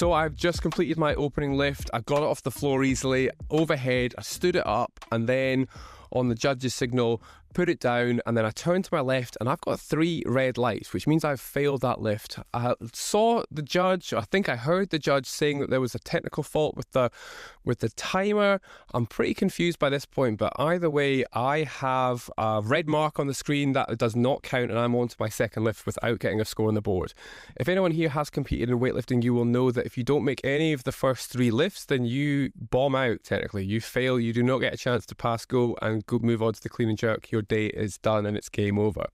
So I've just completed my opening lift. I got it off the floor easily, overhead, I stood it up, and then on the judge's signal, put it down, and then I turned to my left, and I've got 3 red lights, which means I've failed that lift. I saw the judge, I think I heard the judge saying that there was a technical fault with the timer. I'm pretty confused by this point, but either way, I have a red mark on the screen that does not count, and I'm on to my second lift without getting a score on the board. If anyone here has competed in weightlifting, you will know that if you don't make any of the first 3 lifts, then you bomb out, technically. You fail, you do not get a chance to pass go and go move on to the clean and jerk. Your day is done and it's game over.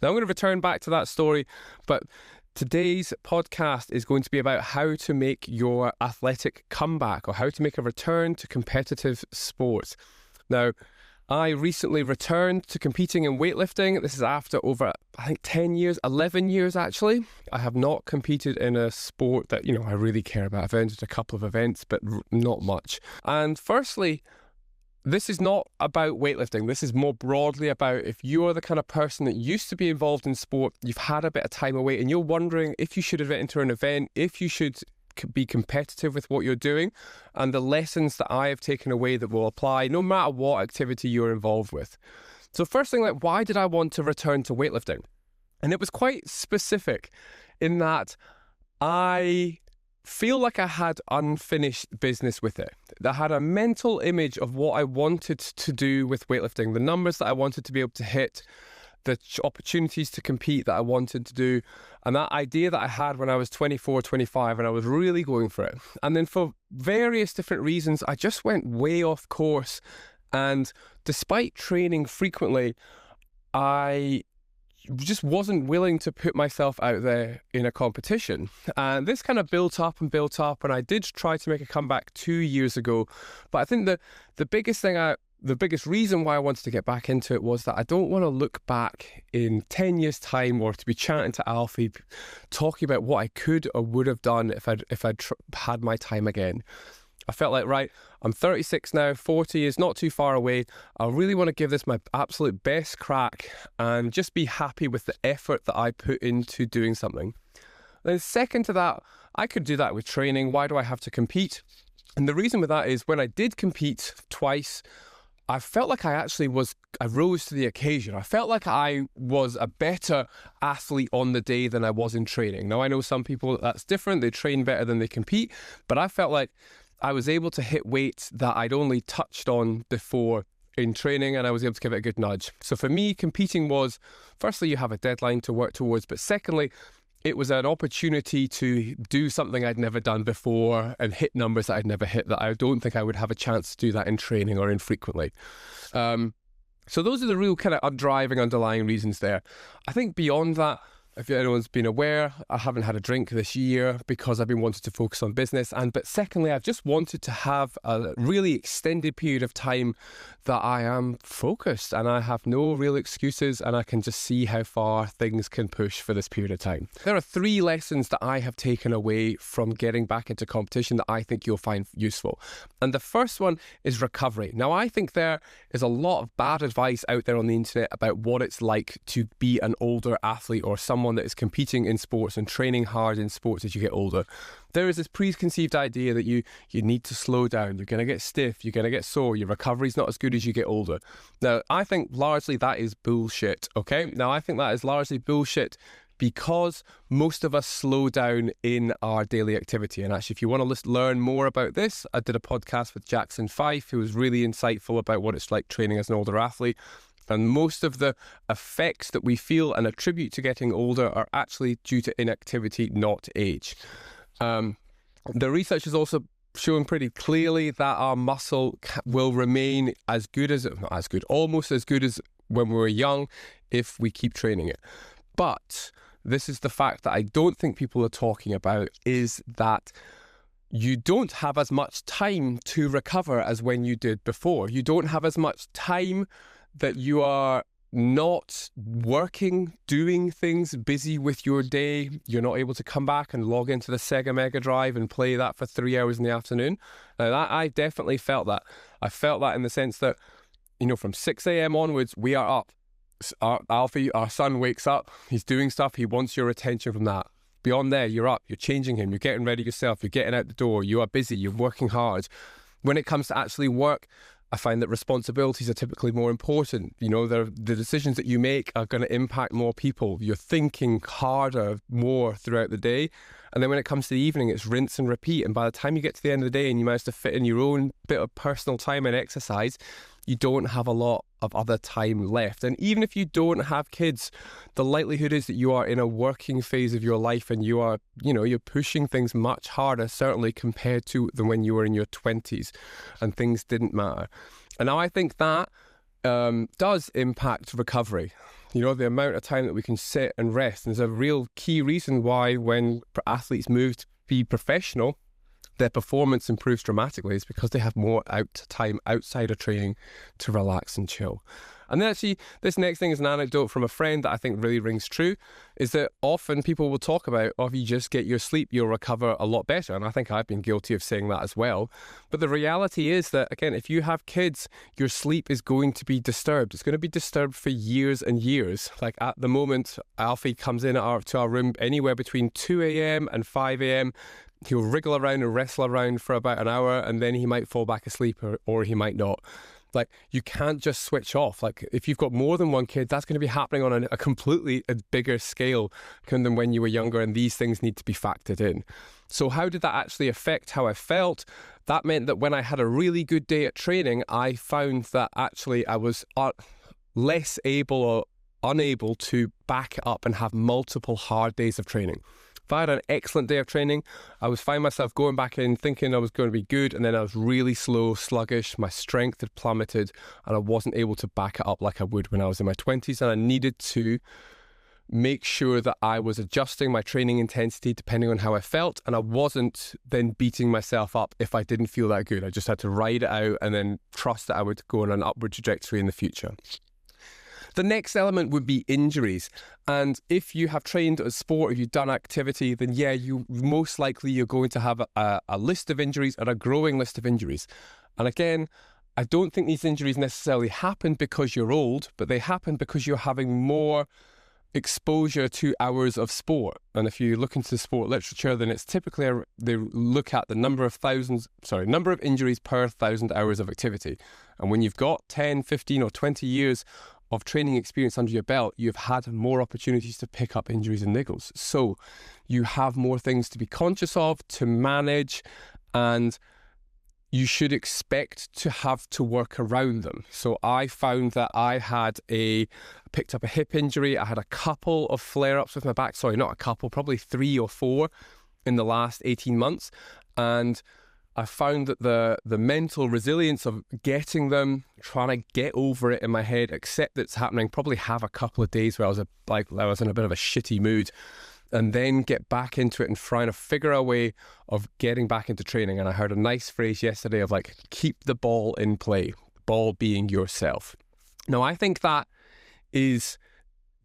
Now I'm going to return back to that story, but today's podcast is going to be about how to make your athletic comeback, or how to make a return to competitive sports. Now, I recently returned to competing in weightlifting. This is after over, I think, 10 years, 11 years actually. I have not competed in a sport that, I really care about. I've entered a couple of events, but not much. And firstly, this is not about weightlifting. This is more broadly about if you are the kind of person that used to be involved in sport, you've had a bit of time away, and you're wondering if you should enter an event, if you should be competitive with what you're doing, and the lessons that I have taken away that will apply no matter what activity you're involved with. So first thing, why did I want to return to weightlifting? And it was quite specific in that I feel like I had unfinished business with it. I had a mental image of what I wanted to do with weightlifting, the numbers that I wanted to be able to hit, the opportunities to compete that I wanted to do, and that idea that I had when I was 24, 25, and I was really going for it. And then for various different reasons, I just went way off course. And despite training frequently, I just wasn't willing to put myself out there in a competition. And this kind of built up, and I did try to make a comeback 2 years ago. But I think the biggest reason why I wanted to get back into it was that I don't want to look back in 10 years' time, or to be chatting to Alfie, talking about what I could or would have done if I'd had my time again. I felt like, right, I'm 36 now, 40 is not too far away. I really want to give this my absolute best crack and just be happy with the effort that I put into doing something. Then second to that, I could do that with training. Why do I have to compete? And the reason with that is when I did compete twice, I felt like I rose to the occasion. I felt like I was a better athlete on the day than I was in training. Now, I know some people that's different. They train better than they compete. But I felt like I was able to hit weights that I'd only touched on before in training, and I was able to give it a good nudge. So for me, competing was, firstly, you have a deadline to work towards, but secondly, it was an opportunity to do something I'd never done before and hit numbers that I'd never hit, that I don't think I would have a chance to do that in training or infrequently. So those are the real kind of driving underlying reasons there. I think beyond that, if anyone's been aware, I haven't had a drink this year because I've been wanting to focus on business. But secondly, I've just wanted to have a really extended period of time that I am focused and I have no real excuses, and I can just see how far things can push for this period of time. There are 3 lessons that I have taken away from getting back into competition that I think you'll find useful. And the first one is recovery. Now, I think there is a lot of bad advice out there on the internet about what it's like to be an older athlete or someone that is competing in sports and training hard in sports as you get older. There is this preconceived idea that you need to slow down, you're going to get stiff, you're going to get sore, your recovery's not as good as you get older. Now, I think largely that is bullshit, okay? Now, I think that is largely bullshit because most of us slow down in our daily activity. And actually, if you want to learn more about this, I did a podcast with Jackson Fife, who was really insightful about what it's like training as an older athlete. And most of the effects that we feel and attribute to getting older are actually due to inactivity, not age. The research is also showing pretty clearly that our muscle will remain almost as good as when we were young if we keep training it. But this is the fact that I don't think people are talking about, is that you don't have as much time to recover as when you did before. You don't have as much time that you are not working, doing things, busy with your day. You're not able to come back and log into the Sega Mega Drive and play that for 3 hours in the afternoon. Now, I definitely felt that. I felt that in the sense that, from 6 a.m. onwards, we are up. Alfie, our son, wakes up. He's doing stuff. He wants your attention from that. Beyond there, you're up, you're changing him, you're getting ready yourself, you're getting out the door, you are busy, you're working hard. When it comes to actually work, I find that responsibilities are typically more important. You know, the decisions that you make are going to impact more people. You're thinking harder, more throughout the day. And then when it comes to the evening, it's rinse and repeat. And by the time you get to the end of the day and you manage to fit in your own bit of personal time and exercise, you don't have a lot of other time left. And even if you don't have kids, the likelihood is that you are in a working phase of your life and you are, you're pushing things much harder, certainly compared to than when you were in your 20s and things didn't matter. And now I think that does impact recovery. You know, the amount of time that we can sit and rest. And there's a real key reason why when athletes move to be professional, their performance improves dramatically is because they have more time outside of training to relax and chill. And then actually, this next thing is an anecdote from a friend that I think really rings true, is that often people will talk about, if you just get your sleep, you'll recover a lot better. And I think I've been guilty of saying that as well. But the reality is that, again, if you have kids, your sleep is going to be disturbed. It's going to be disturbed for years and years. Like at the moment, Alfie comes in to our room anywhere between 2 a.m. and 5 a.m. He'll wriggle around and wrestle around for about an hour, and then he might fall back asleep or he might not. Like, you can't just switch off. Like, if you've got more than one kid, that's going to be happening on a completely bigger scale than when you were younger, and these things need to be factored in. So how did that actually affect how I felt? That meant that when I had a really good day at training, I found that actually I was less able or unable to back it up and have multiple hard days of training. If I had an excellent day of training, I would find myself going back in thinking I was going to be good, and then I was really slow, sluggish, my strength had plummeted, and I wasn't able to back it up like I would when I was in my 20s, and I needed to make sure that I was adjusting my training intensity depending on how I felt, and I wasn't then beating myself up if I didn't feel that good. I just had to ride it out and then trust that I would go on an upward trajectory in the future. The next element would be injuries. And if you have trained a sport, if you've done activity, then yeah, you most likely you're going to have a list of injuries and a growing list of injuries. And again, I don't think these injuries necessarily happen because you're old, but they happen because you're having more exposure to hours of sport. And if you look into the sport literature, then it's typically they look at the number of injuries per 1,000 hours of activity. And when you've got 10, 15 or 20 years of training experience under your belt, you've had more opportunities to pick up injuries and niggles. So you have more things to be conscious of, to manage, and you should expect to have to work around them. So I found that I picked up a hip injury. I had a couple of flare-ups with my back. Sorry, not a couple, probably 3 or 4 in the last 18 months. And I found that the mental resilience of getting them, trying to get over it in my head, accept that it's happening, probably have a couple of days where I was in a bit of a shitty mood, and then get back into it and trying to figure a way of getting back into training. And I heard a nice phrase yesterday of like, keep the ball in play, the ball being yourself. Now, I think that is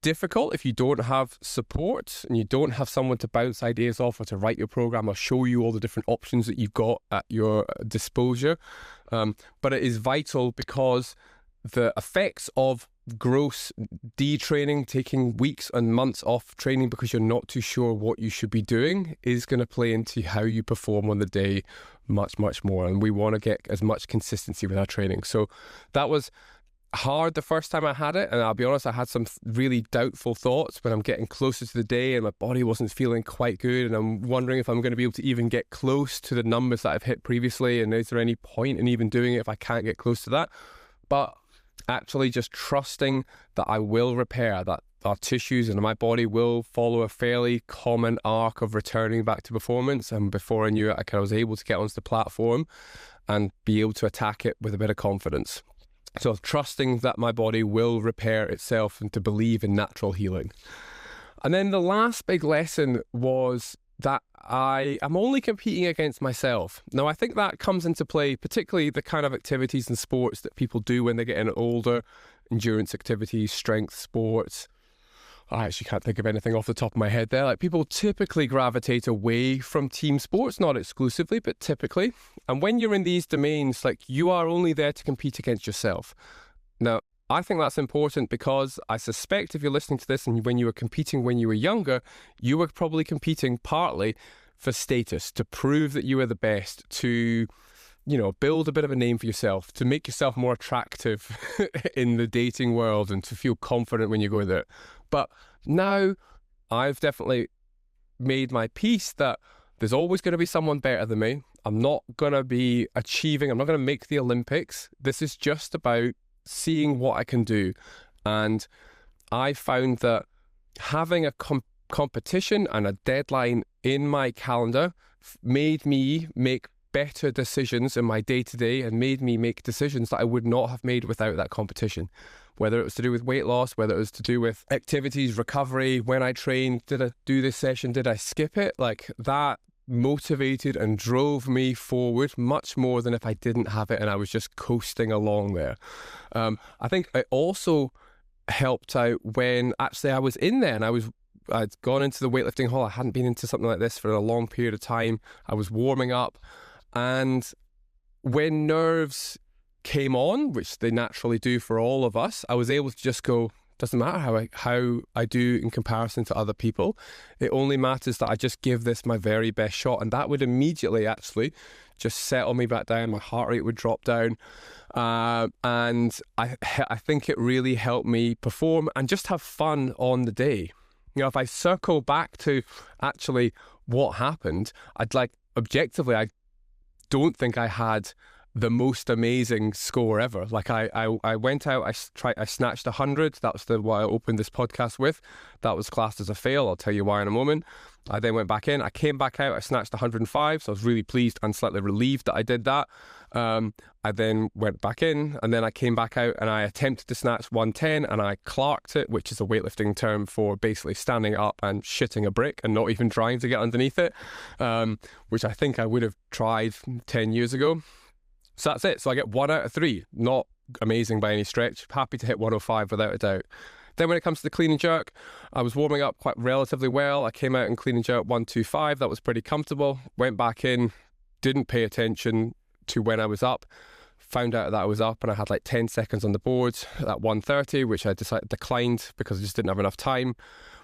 difficult if you don't have support and you don't have someone to bounce ideas off or to write your program or show you all the different options that you've got at your disposal. But it is vital because the effects of gross detraining, taking weeks and months off training because you're not too sure what you should be doing, is going to play into how you perform on the day much, much more. And we want to get as much consistency with our training. So that was hard the first time I had it, and I'll be honest, I had some really doubtful thoughts when I'm getting closer to the day and my body wasn't feeling quite good, and I'm wondering if I'm going to be able to even get close to the numbers that I've hit previously, and is there any point in even doing it if I can't get close to that. But actually just trusting that I will repair, that our tissues and my body will follow a fairly common arc of returning back to performance. And before I knew it, I was able to get onto the platform and be able to attack it with a bit of confidence. So trusting that my body will repair itself and to believe in natural healing. And then the last big lesson was that I am only competing against myself. Now, I think that comes into play, particularly the kind of activities and sports that people do when they get in older, endurance activities, strength sports. I actually can't think of anything off the top of my head there. Like, people typically gravitate away from team sports, not exclusively, but typically. And when you're in these domains, like, you are only there to compete against yourself. Now, I think that's important because I suspect if you're listening to this and when you were competing when you were younger, you were probably competing partly for status, to prove that you were the best, to, build a bit of a name for yourself, to make yourself more attractive in the dating world and to feel confident when you go there. But now I've definitely made my peace that there's always going to be someone better than me. I'm not going to be achieving, I'm not going to make the Olympics. This is just about seeing what I can do. And I found that having a competition and a deadline in my calendar made me make better decisions in my day-to-day and made me make decisions that I would not have made without that competition. Whether it was to do with weight loss, whether it was to do with activities, recovery, when I trained, did I do this session, did I skip it? Like, that motivated and drove me forward much more than if I didn't have it and I was just coasting along there. I think it also helped out when actually I was in there and I'd gone into the weightlifting hall. I hadn't been into something like this for a long period of time. I was warming up, and when nerves came on, which they naturally do for all of us, I was able to just go, doesn't matter how I do in comparison to other people. It only matters that I just give this my very best shot. And that would immediately actually just settle me back down. My heart rate would drop down. And I think it really helped me perform and just have fun on the day. If I circle back to actually what happened, objectively, I don't think I had the most amazing score ever. Like I went out, I snatched 100. That's what I opened this podcast with. That was classed as a fail. I'll tell you why in a moment. I then went back in. I came back out. I snatched 105. So I was really pleased and slightly relieved that I did that. I then went back in, and then I came back out and I attempted to snatch 110 and I clarked it, which is a weightlifting term for basically standing up and shitting a brick and not even trying to get underneath it, which I think I would have tried 10 years ago. So that's it. So I get 1 out of 3. Not amazing by any stretch. Happy to hit 105 without a doubt. Then when it comes to the clean and jerk, I was warming up quite relatively well. I came out and clean and jerk 125. That was pretty comfortable. Went back in, didn't pay attention to when I was up. Found out that I was up and I had like 10 seconds on the board at 130, which I declined because I just didn't have enough time.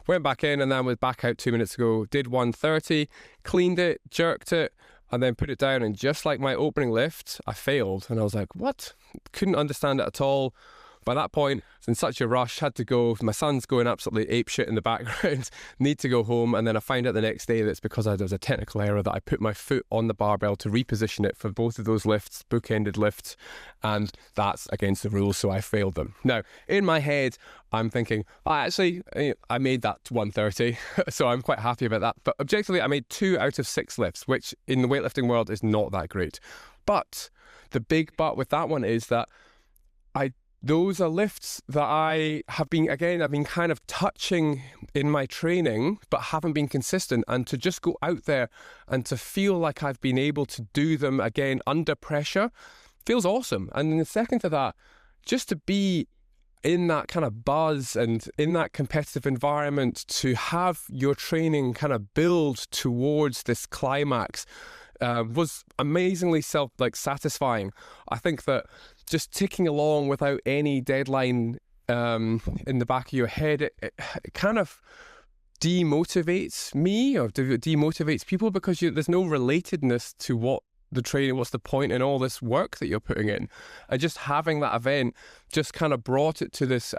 Went back in and then was back out 2 minutes ago. Did 130, cleaned it, jerked it, and then put it down, and just like my opening lift, I failed. And I was like, what? Couldn't understand it at all. By that point, I was in such a rush, had to go. My son's going absolutely apeshit in the background, need to go home. And then I find out the next day that it's because there was a technical error that I put my foot on the barbell to reposition it for both of those lifts, bookended lifts, and that's against the rules, so I failed them. Now, in my head, I'm thinking, I made that 130, so I'm quite happy about that. But objectively, I made 2 out of 6 lifts, which in the weightlifting world is not that great. But the big but with that one is that those are lifts that I've been kind of touching in my training, but haven't been consistent. And to just go out there and to feel like I've been able to do them again under pressure feels awesome. And then the second to that, just to be in that kind of buzz and in that competitive environment, to have your training kind of build towards this climax was amazingly satisfying. I think that just ticking along without any deadline in the back of your head, it kind of demotivates me or demotivates people, because there's no relatedness to what the training, what's the point in all this work that you're putting in. And just having that event just kind of brought it to this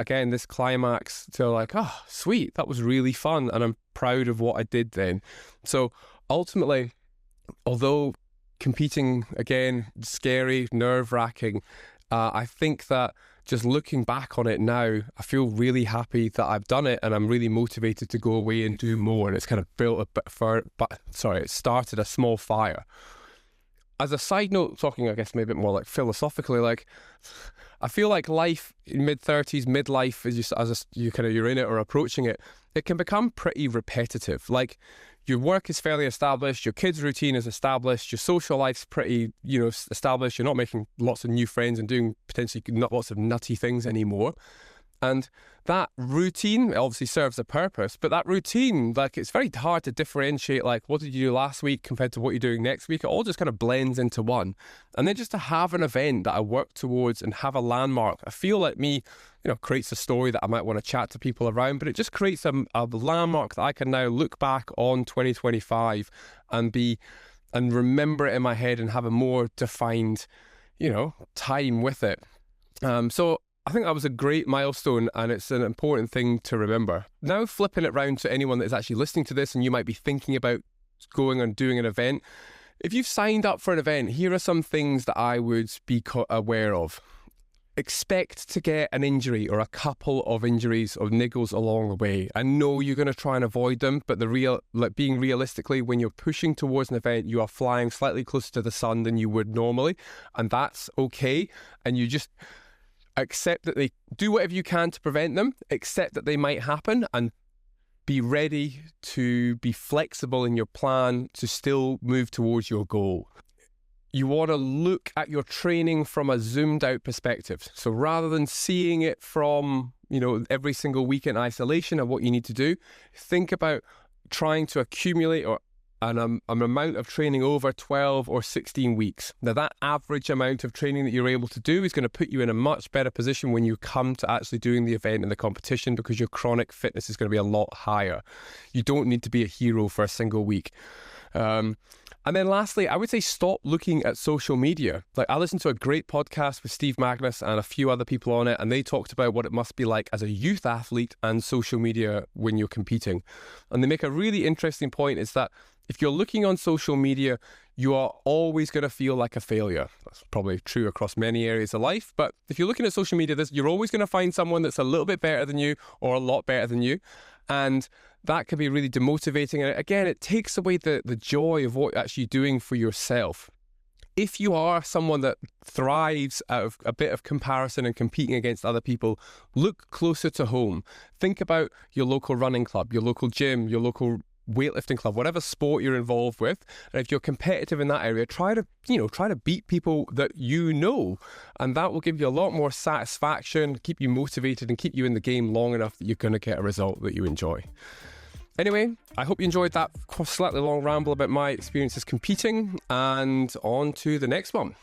climax, to like, oh, sweet, that was really fun, and I'm proud of what I did then. So ultimately, although competing, again, scary, nerve-wracking, I think that just looking back on it now, I feel really happy that I've done it, and I'm really motivated to go away and do more. And it's kind of it started a small fire. As a side note, talking, I guess, maybe a bit more like philosophically, like, I feel like life in mid-30s, midlife, you're in it or approaching it, it can become pretty repetitive. Like, your work is fairly established, your kids' routine is established, your social life's pretty, established. You're not making lots of new friends and doing potentially not lots of nutty things anymore. And that routine obviously serves a purpose, but that routine, like, it's very hard to differentiate, like, what did you do last week compared to what you're doing next week? It all just kind of blends into one. And then just to have an event that I work towards and have a landmark, I feel like me, creates a story that I might want to chat to people around, but it just creates a landmark that I can now look back on 2025 and remember it in my head and have a more defined, time with it. So I think that was a great milestone, and it's an important thing to remember. Now, flipping it round to anyone that's actually listening to this and you might be thinking about going and doing an event. If you've signed up for an event, here are some things that I would be aware of. Expect to get an injury or a couple of injuries or niggles along the way. I know you're going to try and avoid them, but being realistically, when you're pushing towards an event, you are flying slightly closer to the sun than you would normally, and that's okay. And you just accept that they do whatever you can to prevent them, accept that they might happen, and be ready to be flexible in your plan to still move towards your goal. You want to look at your training from a zoomed out perspective. So rather than seeing it from, every single week in isolation of what you need to do, think about trying to accumulate an amount of training over 12 or 16 weeks. Now, that average amount of training that you're able to do is going to put you in a much better position when you come to actually doing the event and the competition, because your chronic fitness is going to be a lot higher. You don't need to be a hero for a single week. And then lastly, I would say stop looking at social media. Like, I listened to a great podcast with Steve Magnus and a few other people on it, and they talked about what it must be like as a youth athlete and social media when you're competing. And they make a really interesting point, is that if you're looking on social media, you are always going to feel like a failure. That's probably true across many areas of life. But if you're looking at social media, you're always going to find someone that's a little bit better than you or a lot better than you. And that can be really demotivating. And again, it takes away the joy of what you're actually doing for yourself. If you are someone that thrives out of a bit of comparison and competing against other people, look closer to home. Think about your local running club, your local gym, your local weightlifting club, whatever sport you're involved with. And if you're competitive in that area, try to beat people that and that will give you a lot more satisfaction, keep you motivated, and keep you in the game long enough that you're going to get a result that you enjoy. Anyway, I hope you enjoyed that slightly long ramble about my experiences competing, and on to the next one.